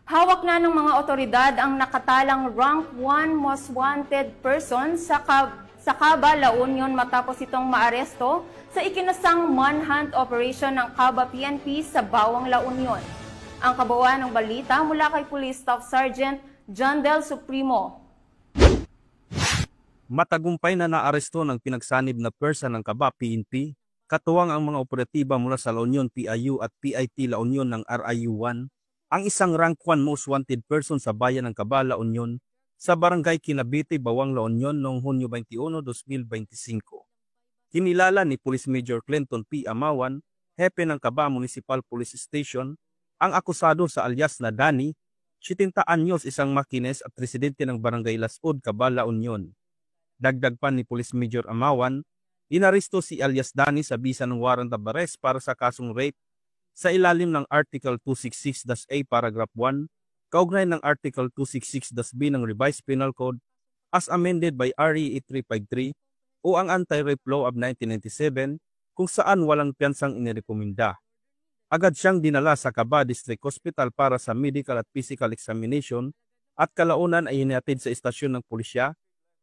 Hawak na ng mga otoridad ang nakatalang rank 1 most wanted person sa Caba, La Union matapos itong maaresto sa ikinasang manhunt operation ng Caba PNP sa Bawang, La Union. Ang kabuuan ng balita mula kay Police Staff Sergeant John Del Supremo. Matagumpay na naaresto ng pinagsanib na pwersa ng Caba PNP, katuwang ang mga operatiba mula sa La Union PIU at PIT La Union ng RIU-1, ang isang rank 1 most wanted person sa bayan ng Caba, La Union, sa barangay Kinabiti, Bawang, La Union noong Hunyo 21, 2025. Kinilala ni Police Major Clinton P. Amawan, hepe ng Caba Municipal Police Station, ang akusado sa alias na Danny, 70 anyos, isang makines at residente ng barangay Lasud, Caba, La Union. Dagdag pa ni Police Major Amawan, inaresto si alias Danny sa bisa ng warrant of arrest para sa kasong rape sa ilalim ng Article 266-A Paragraph 1, kaugnay ng Article 266-B ng Revised Penal Code as amended by RE 353 o ang Anti-Rape Law of 1997 kung saan walang piyansang inirekomenda. Agad siyang dinala sa Caba District Hospital para sa medical at physical examination at kalaunan ay hinihatid sa istasyon ng pulisya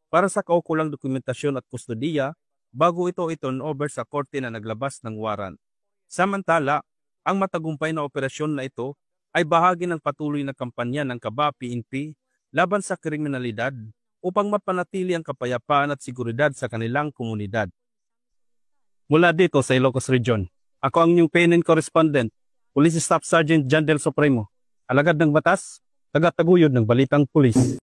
para sa kaukulang dokumentasyon at kustodiya bago ito i-turn over sa korte na naglabas ng warrant. Samantala, ang matagumpay na operasyon na ito ay bahagi ng patuloy na kampanya ng Caba PNP laban sa kriminalidad upang mapanatili ang kapayapaan at seguridad sa kanilang komunidad. Mula dito sa Ilocos Region, ako ang inyong PNN correspondent, Police Staff Sergeant John Del Supremo, alagad ng batas, tagataguyod ng balitang pulis.